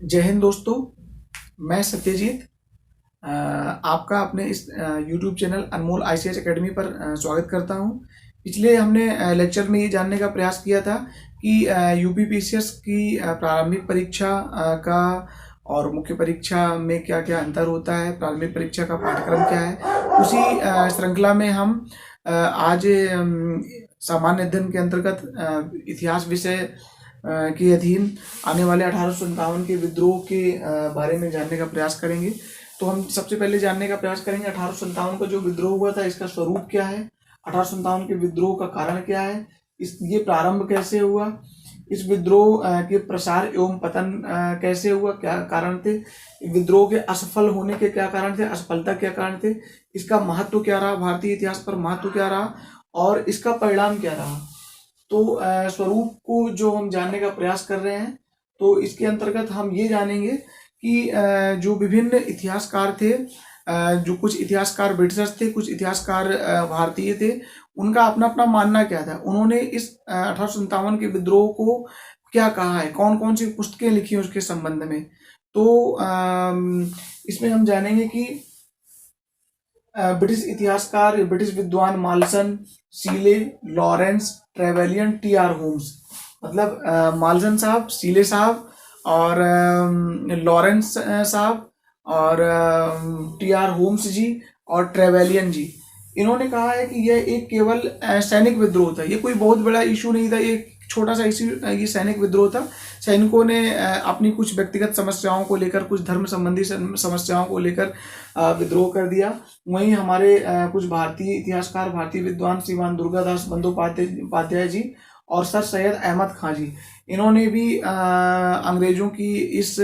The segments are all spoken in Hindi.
जय हिंद दोस्तों। मैं सत्यजीत आपका अपने इस यूट्यूब चैनल अनमोल आईसीएस एकेडमी पर स्वागत करता हूं। पिछले हमने लेक्चर में ये जानने का प्रयास किया था कि यूपीपीसीएस की प्रारंभिक परीक्षा का और मुख्य परीक्षा में क्या क्या अंतर होता है, प्रारंभिक परीक्षा का पाठ्यक्रम क्या है। उसी श्रृंखला में हम आज सामान्य अध्ययन के अंतर्गत इतिहास विषय के अधीन आने वाले 1857 के विद्रोह के बारे में जानने का प्रयास करेंगे। तो हम सबसे पहले जानने का प्रयास करेंगे 1857 का जो विद्रोह हुआ था इसका स्वरूप क्या है, 1857 के विद्रोह का कारण क्या है, ये प्रारंभ कैसे हुआ, इस विद्रोह के प्रसार एवं पतन कैसे हुआ, क्या कारण थे, विद्रोह के असफल होने के क्या कारण थे, असफलता क्या कारण थे, इसका महत्व क्या रहा, भारतीय इतिहास पर महत्व क्या रहा और इसका परिणाम क्या रहा। तो स्वरूप को जो हम जानने का प्रयास कर रहे हैं, तो इसके अंतर्गत हम ये जानेंगे कि जो विभिन्न इतिहासकार थे, जो कुछ इतिहासकार ब्रिटिशर्स थे, कुछ इतिहासकार भारतीय थे, उनका अपना अपना मानना क्या था, उन्होंने इस 1857 के विद्रोह को क्या कहा है, कौन कौन सी पुस्तकें लिखी हैं उसके संबंध में। तो इसमें हम जानेंगे कि ब्रिटिश इतिहासकार, ब्रिटिश विद्वान माल्सन, सीले, लॉरेंस, ट्रेवेलियन, टी.आर. होम्स, मतलब माल्सन साहब, सीले साहब और लॉरेंस साहब और टी.आर. होम्स जी और ट्रेवेलियन जी, इन्होंने कहा है कि यह एक केवल सैनिक विद्रोह था। ये कोई बहुत बड़ा इशू नहीं था, ये छोटा सा इशू, ये सैनिक विद्रोह था। सैनिकों ने अपनी कुछ व्यक्तिगत समस्याओं को लेकर, कुछ धर्म संबंधी समस्याओं को लेकर विद्रोह कर दिया। वहीं हमारे कुछ भारतीय इतिहासकार, भारतीय विद्वान श्रीमान दुर्गादास बंदोपाध्याय जी और सर सैयद अहमद खां जी, इन्होंने भी अंग्रेजों की इस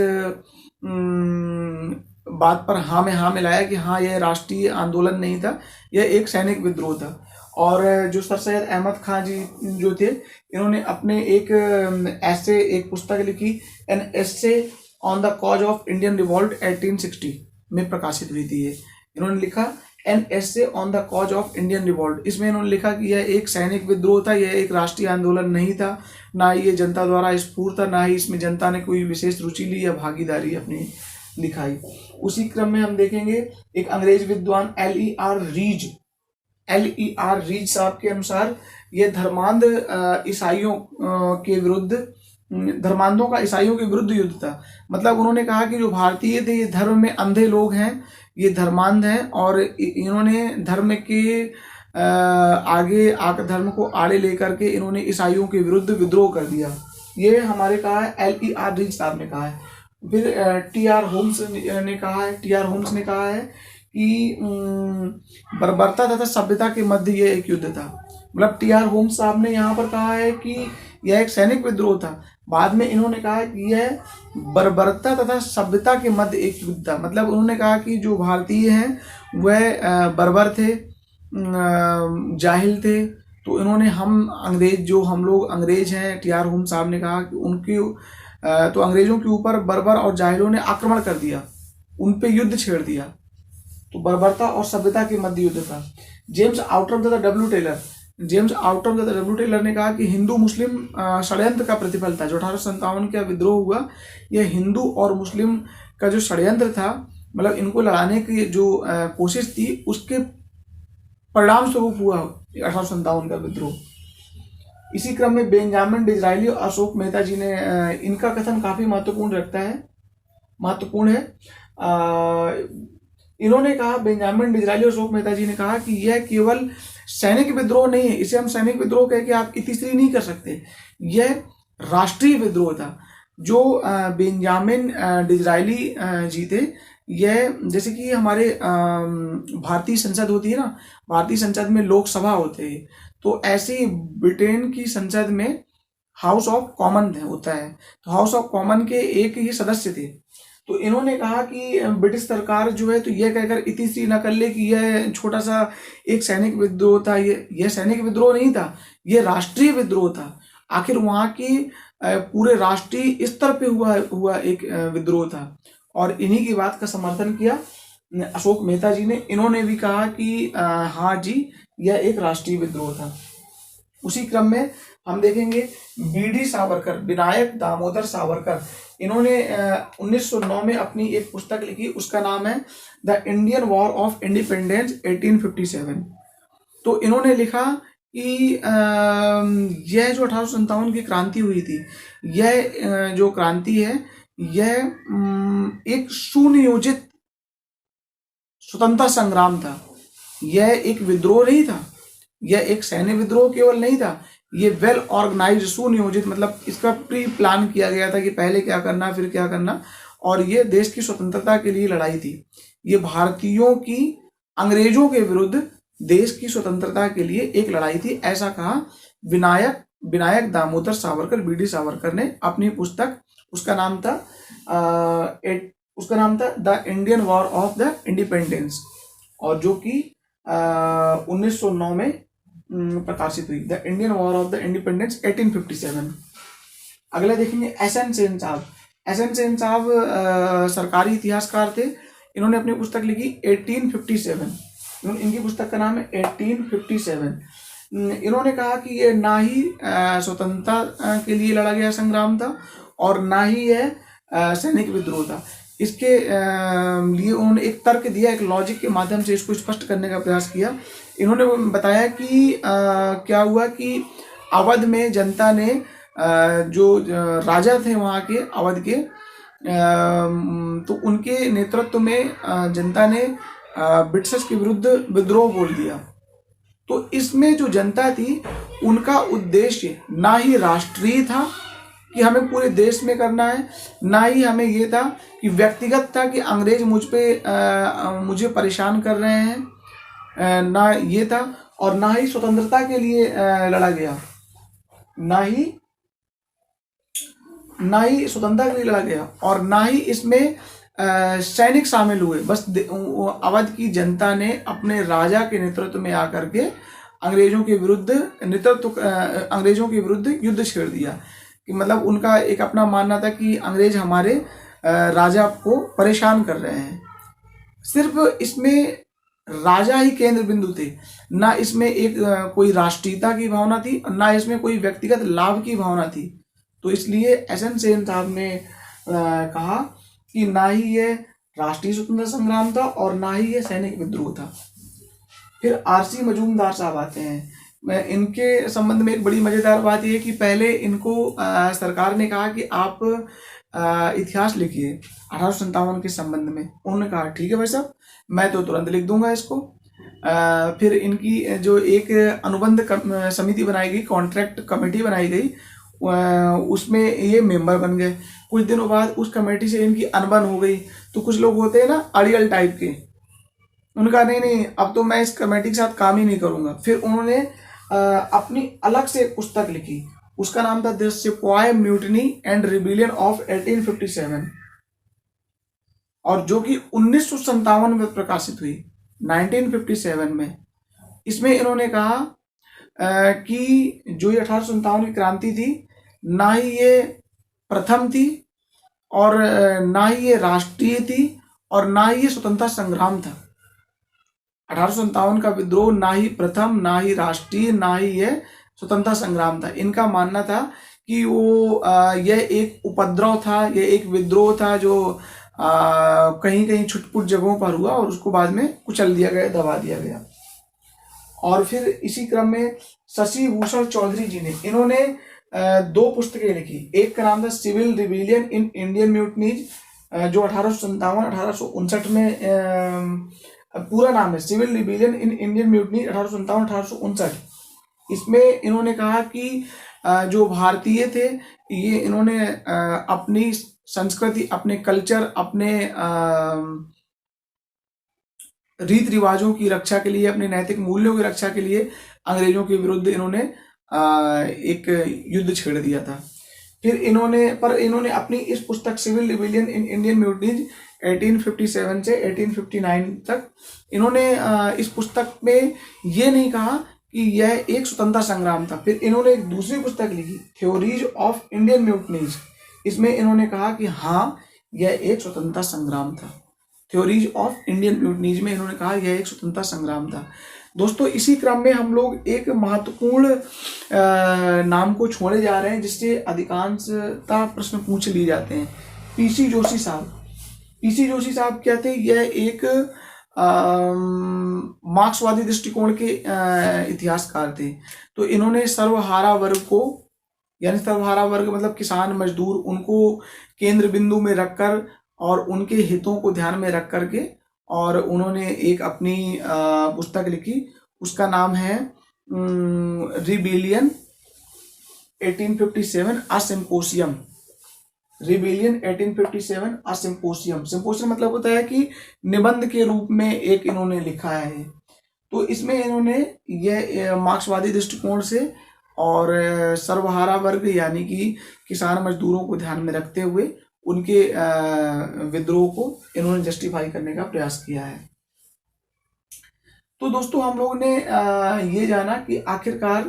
बात पर हाँ में हाँ मिलाया कि हाँ, यह राष्ट्रीय आंदोलन नहीं था, यह एक सैनिक विद्रोह था। और जो सर सैयद अहमद खां जी जो थे, इन्होंने अपने एक पुस्तक लिखी, an essay on the cause of Indian revolt 1860 में प्रकाशित हुई थी। इन्होंने लिखा an essay on the cause of Indian revolt. इसमें इन्होंने लिखा कि यह एक सैनिक विद्रोह था, यह एक राष्ट्रीय आंदोलन नहीं था, ना ये जनता द्वारा स्फूर्त था, ना ही इसमें जनता ने कोई विशेष रुचि ली या भागीदारी अपनी दिखाई। उसी क्रम में हम देखेंगे एक अंग्रेज विद्वान एल.ई.आर. रीज साहब के अनुसार यह धर्मांध ईसाइयों के विरुद्ध, धर्मांधों का ईसाइयों के विरुद्ध युद्ध था। मतलब उन्होंने कहा कि जो भारतीय थे ये धर्म में अंधे लोग हैं, ये धर्मांध हैं और इन्होंने धर्म के आगे आकर, धर्म को आड़े लेकर के इन्होंने ईसाइयों के विरुद्ध विद्रोह कर दिया। ये हमारे कहा है एल.ई.आर. रीज साहब ने कहा है। फिर टी.आर. होम्स ने कहा है कि बर्बरता तथा सभ्यता के मध्य ये एक युद्ध था। मतलब टी.आर. होम्स साहब ने यहाँ पर कहा है कि यह एक सैनिक विद्रोह था। बाद में इन्होंने कहा कि यह बर्बरता तथा सभ्यता के मध्य एक युद्ध था। मतलब उन्होंने कहा कि जो भारतीय हैं वह बर्बर थे, जाहिल थे। तो इन्होंने हम लोग अंग्रेज हैं, टी.आर. होम्स साहब ने कहा कि उनकी तो अंग्रेजों के ऊपर बर्बर और जाहिलों ने आक्रमण कर दिया, उन पे युद्ध छेड़ दिया। तो बर्बरता और सभ्यता के मध्य युद्ध था। जेम्स आउटरम तथा डब्ल्यू टेलर ने कहा कि हिंदू मुस्लिम षड्यंत्र का प्रतिफल था। जो 1857 का विद्रोह हुआ, यह हिंदू और मुस्लिम का जो षड्यंत्र था, मतलब इनको लड़ाने की जो कोशिश थी, उसके परिणाम स्वरूप हुआ 1857 का विद्रोह। इसी क्रम में बेंजामिन डिज़रायली और अशोक मेहता जी ने, इनका कथन काफी महत्वपूर्ण है। इन्होंने कहा, बेंजामिन डिज़रायली और अशोक मेहता जी ने कहा कि यह केवल सैनिक विद्रोह नहीं है, इसे हम सैनिक विद्रोह कह के आप इतिश्री नहीं कर सकते, यह राष्ट्रीय विद्रोह था। जो बेंजामिन डिज़रायली जी थे, यह जैसे कि हमारे भारतीय संसद होती है ना, भारतीय संसद में लोकसभा होते हैं, तो ऐसे ही ब्रिटेन की संसद में हाउस ऑफ कॉमन होता है। तो हाउस ऑफ कॉमन के एक ही सदस्य थे। तो इन्होंने कहा कि ब्रिटिश सरकार जो है, तो यह कहकर इतिश्री न कर ले कि यह छोटा सा एक सैनिक विद्रोह था। यह सैनिक विद्रोह नहीं था, यह राष्ट्रीय विद्रोह था। आखिर वहाँ की पूरे राष्ट्रीय स्तर पे हुआ एक विद्रोह था। और इन्हीं की बात का समर्थन किया अशोक मेहता जी ने। इन्होंने भी कहा कि हाँ जी, यह एक राष्ट्रीय विद्रोह था। उसी क्रम में हम देखेंगे बीडी सावरकर, विनायक दामोदर सावरकर, इन्होंने 1909 में अपनी एक पुस्तक लिखी, उसका नाम है the Indian war of independence 1857। तो इन्होंने लिखा कि यह जो 1857 की क्रांति हुई थी, यह जो क्रांति है यह एक सुनियोजित स्वतंत्रता संग्राम था। यह एक विद्रोह नहीं था, यह एक सैन्य विद्रोह केवल नहीं था, ये वेल ऑर्गेनाइज सुनियोजित, मतलब इसका प्री प्लान किया गया था कि पहले क्या करना फिर क्या करना, और ये देश की स्वतंत्रता के लिए लड़ाई थी। ये भारतीयों की अंग्रेजों के विरुद्ध देश की स्वतंत्रता के लिए एक लड़ाई थी, ऐसा कहा विनायक दामोदर सावरकर, बीडी सावरकर ने अपनी पुस्तक, उसका नाम था the Indian war of the independence, और जो कि 1909 में प्रकाशित हुई, the Indian war of the independence 1857। अगला देखेंगे एस एन सेन साहब। एस एन सेन साहब सरकारी इतिहासकार थे, इन्होंने अपनी पुस्तक लिखी 1857। इनकी पुस्तक का नाम है 1857। इन्होंने कहा कि ये ना ही स्वतंत्रता के लिए लड़ा गया संग्राम था और ना ही यह सैनिक विद्रोह था। इसके लिए उन्होंने एक तर्क दिया, एक लॉजिक के माध्यम से इसको स्पष्ट करने का प्रयास किया। इन्होंने बताया कि क्या हुआ कि अवध में जनता ने जो राजा थे वहाँ के अवध के, तो उनके नेतृत्व में जनता ने ब्रिटिशर्स के विरुद्ध विद्रोह बोल दिया। तो इसमें जो जनता थी उनका उद्देश्य ना ही राष्ट्रीय था कि हमें पूरे देश में करना है, ना ही हमें ये था कि व्यक्तिगत था कि अंग्रेज मुझे परेशान कर रहे हैं, ना ये था, और ना ही स्वतंत्रता के लिए लड़ा गया, ना ही स्वतंत्रता के लिए लड़ा गया, और ना ही इसमें सैनिक शामिल हुए। बस अवध की जनता ने अपने राजा के नेतृत्व में आकर के अंग्रेजों के विरुद्ध युद्ध छेड़ दिया। कि मतलब उनका एक अपना मानना था कि अंग्रेज हमारे राजा को परेशान कर रहे हैं। सिर्फ इसमें राजा ही केंद्र बिंदु थे, ना इसमें एक कोई राष्ट्रीयता की भावना थी, ना इसमें कोई व्यक्तिगत लाभ की भावना थी। तो इसलिए एस एन सेन साहब ने कहा कि ना ही ये राष्ट्रीय स्वतंत्रता संग्राम था और ना ही ये सैनिक विद्रोह था। फिर आरसी मजूमदार साहब आते हैं। इनके संबंध में एक बड़ी मजेदार बात यह है कि पहले इनको सरकार ने कहा कि आप इतिहास लिखिए 1857 के संबंध में। उन्होंने कहा ठीक है भाई साहब, मैं तो तुरंत लिख दूंगा इसको। फिर इनकी जो एक अनुबंध समिति बनाई गई, कॉन्ट्रैक्ट कमेटी बनाई गई, उसमें ये मेंबर बन गए। कुछ दिनों बाद उस कमेटी से इनकी अनबन हो गई। तो कुछ लोग होते हैं ना अड़ियल टाइप के, उनका नहीं अब तो मैं इस कमेटी के साथ काम ही नहीं करूंगा। फिर उन्होंने अपनी अलग से पुस्तक लिखी, उसका नाम था द सिपाही म्यूटिनी एंड रिबिलियन ऑफ 1857, और जो कि 1957 में प्रकाशित हुई, 1957 में। इसमें इन्होंने कहा कि जो ये 1857 की क्रांति थी, ना ही ये प्रथम थी और ना ही ये राष्ट्रीय थी और ना ही ये स्वतंत्रता संग्राम था। 1857 का विद्रोह ना ही प्रथम, ना ही राष्ट्रीय, ना ही यह स्वतंत्रता संग्राम था। इनका मानना था कि वो यह एक उपद्रव था, यह एक विद्रोह था जो कहीं कहीं छुटपुट जगहों पर हुआ और उसको बाद में कुचल दिया गया, दबा दिया गया। और फिर इसी क्रम में शशि भूषण चौधरी जी ने, इन्होंने 2 पुस्तकें लिखी। एक का नाम था civil rebellion in Indian mutinies, जो 1857-1859 में, पूरा नाम है civil rebellion in Indian mutiny 1857-1859। इसमें इन्होंने कहा कि जो भारतीय थे ये इन्होंने अपनी संस्कृति, अपने कल्चर, अपने रीति रिवाजों की रक्षा के लिए, अपने नैतिक मूल्यों की रक्षा के लिए अंग्रेजों के विरुद्ध इन्होंने एक युद्ध छेड़ दिया था। फिर इन्होंने अपनी इस पुस्तक civil rebellion in Indian mutinies 1857 से 1859 तक, इन्होंने इस पुस्तक में ये नहीं कहा कि यह एक स्वतंत्रता संग्राम था। फिर इन्होंने एक दूसरी पुस्तक लिखी, थ्योरीज ऑफ इंडियन म्यूटनीज। इसमें इन्होंने कहा कि हाँ, यह एक स्वतंत्रता संग्राम था। थ्योरीज ऑफ इंडियन म्यूटनीज में इन्होंने कहा यह एक स्वतंत्रता संग्राम था। दोस्तों इसी क्रम में हम लोग एक महत्वपूर्ण नाम को छोड़े जा रहे हैं जिससे अधिकांशतः प्रश्न पूछ लिए जाते हैं। पीसी जोशी साहब। पीसी जोशी साहब क्या थे? यह एक मार्क्सवादी दृष्टिकोण के इतिहासकार थे। तो इन्होंने सर्वहारा वर्ग को, यानी सर्वहारा वर्ग मतलब किसान मजदूर, उनको केंद्र बिंदु में रखकर और उनके हितों को ध्यान में रख करके और उन्होंने एक अपनी पुस्तक लिखी। उसका नाम है रिबेलियन 1857 अ सिम्पोसियम। रिबेलियन 1857 अ सिम्पोसियम। सिम्पोसियम मतलब होता है कि निबंध के रूप में एक इन्होंने लिखा है। तो इसमें इन्होंने यह मार्क्सवादी दृष्टिकोण से और सर्वहारा वर्ग यानी कि किसान मजदूरों को ध्यान में रखते हुए उनके विद्रोह को इन्होंने जस्टिफाई करने का प्रयास किया है। तो दोस्तों हम लोगों ने ये जाना कि आखिरकार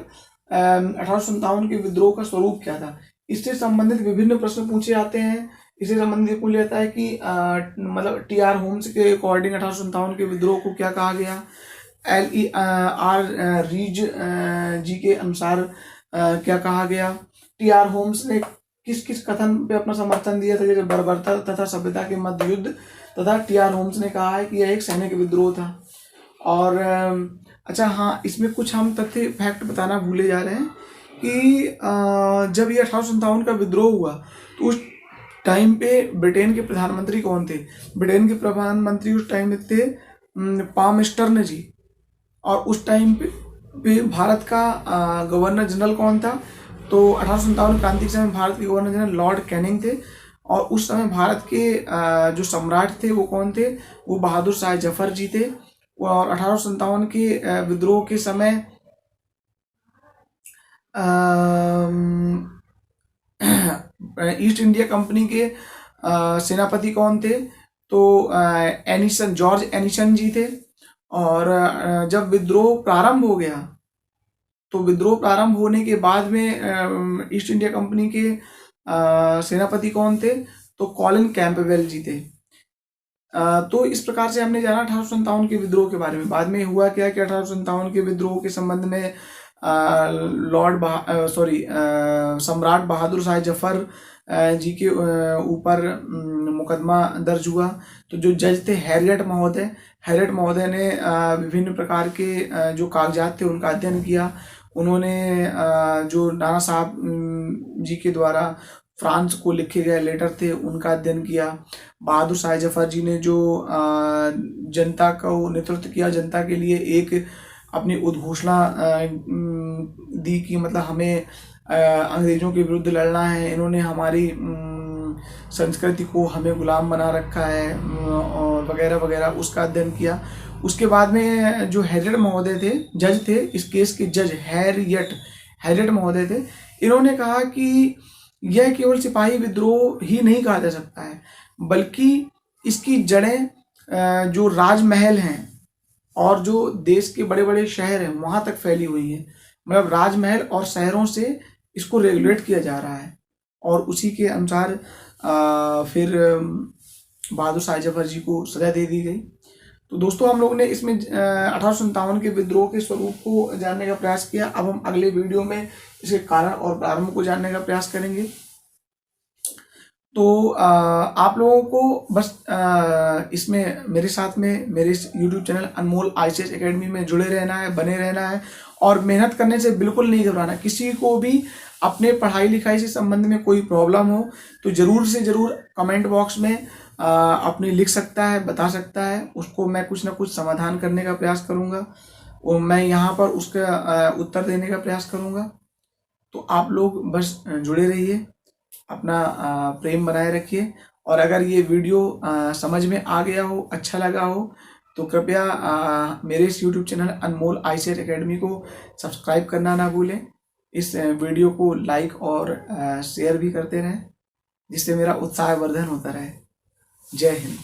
1857 के विद्रोह का स्वरूप क्या था। इससे संबंधित विभिन्न प्रश्न पूछे जाते हैं। इससे संबंधित पूछा जाता है कि मतलब टी.आर. होम्स के अकॉर्डिंग 1857 के विद्रोह को क्या कहा गया। L.E.R. रीज जी के अनुसार क्या कहा गया। टी.आर. होम्स ने किस किस कथन पे अपना समर्थन दिया था, जैसे बर्बरता तथा सभ्यता के मध्य युद्ध, तथा टी.आर. होम्स ने कहा है कि यह एक सैनिक विद्रोह था। और अच्छा हाँ, इसमें कुछ हम तथ्य फैक्ट बताना भूले जा रहे हैं कि जब ये 1857 का विद्रोह हुआ तो उस टाइम पे ब्रिटेन के प्रधानमंत्री कौन थे। ब्रिटेन के प्रधानमंत्री उस टाइम में थे पामस्टर्न जी। और उस टाइम पे भारत का गवर्नर जनरल कौन था। तो 1857 क्रांति के समय भारत के गवर्नर जनरल लॉर्ड कैनिंग थे। और उस समय भारत के जो सम्राट थे वो कौन थे, वो बहादुर शाह जफर जी थे। और 1857 के विद्रोह के समय ईस्ट इंडिया कंपनी के सेनापति कौन थे, तो एनिसन, जॉर्ज एनिसन जी थे। और जब विद्रोह प्रारंभ हो गया तो विद्रोह प्रारंभ होने के बाद में ईस्ट इंडिया कंपनी के सेनापति कौन थे, तो कॉलिन कैंपबेल जी थे। तो इस प्रकार से हमने जाना 1857 के विद्रोह के बारे में। बाद में हुआ क्या कि 1857 के विद्रोह के संबंध में सम्राट बहादुर शाह जफर जी के ऊपर मुकदमा दर्ज हुआ। तो जो जज थे हैरियट महोदय ने विभिन्न प्रकार के जो कागजात थे उनका अध्ययन किया। उन्होंने जो नाना साहब जी के द्वारा फ्रांस को लिखे गए लेटर थे उनका अध्ययन किया। बहादुर शाह जफर जी ने जो जनता को नेतृत्व किया, जनता के लिए एक अपनी उद्घोषणा दी कि मतलब हमें अंग्रेजों के विरुद्ध लड़ना है, इन्होंने हमारी संस्कृति को हमें गुलाम बना रखा है और वगैरह वगैरह, उसका अध्ययन किया। उसके बाद में जो हैरियट महोदय थे, जज थे, इस केस के जज हैरियट महोदय थे, इन्होंने कहा कि यह केवल सिपाही विद्रोह ही नहीं कहा जा सकता है, बल्कि इसकी जड़ें जो राजमहल हैं और जो देश के बड़े बड़े शहर हैं वहाँ तक फैली हुई है। मतलब राजमहल और शहरों से इसको रेगुलेट किया जा रहा है। और उसी के अनुसार फिर बहादुर शाह जफर जी को सजा दे दी गई। तो दोस्तों हम लोगों ने इसमें 1857 के विद्रोह के स्वरूप को जानने का प्रयास किया। अब हम अगले वीडियो में इसके कारण और प्रारंभ को जानने का प्रयास करेंगे। तो आप लोगों को बस इसमें मेरे साथ में मेरे YouTube चैनल अनमोल ICS एकेडमी में जुड़े रहना है, बने रहना है और मेहनत करने से बिल्कुल नहीं घबराना। किसी को भी अपने पढ़ाई लिखाई से संबंध में कोई प्रॉब्लम हो तो ज़रूर से ज़रूर कमेंट बॉक्स में अपनी लिख सकता है, बता सकता है। उसको मैं कुछ ना कुछ समाधान करने का प्रयास करूँगा और मैं यहाँ पर उसका उत्तर देने का प्रयास करूँगा। तो आप लोग बस जुड़े रहिए, अपना प्रेम बनाए रखिए। और अगर ये वीडियो समझ में आ गया हो, अच्छा लगा हो, तो कृपया मेरे इस YouTube चैनल अनमोल ICS एकेडमी को सब्सक्राइब करना ना भूलें। इस वीडियो को लाइक और शेयर भी करते रहें, जिससे मेरा उत्साहवर्धन होता रहे। जय हिंद।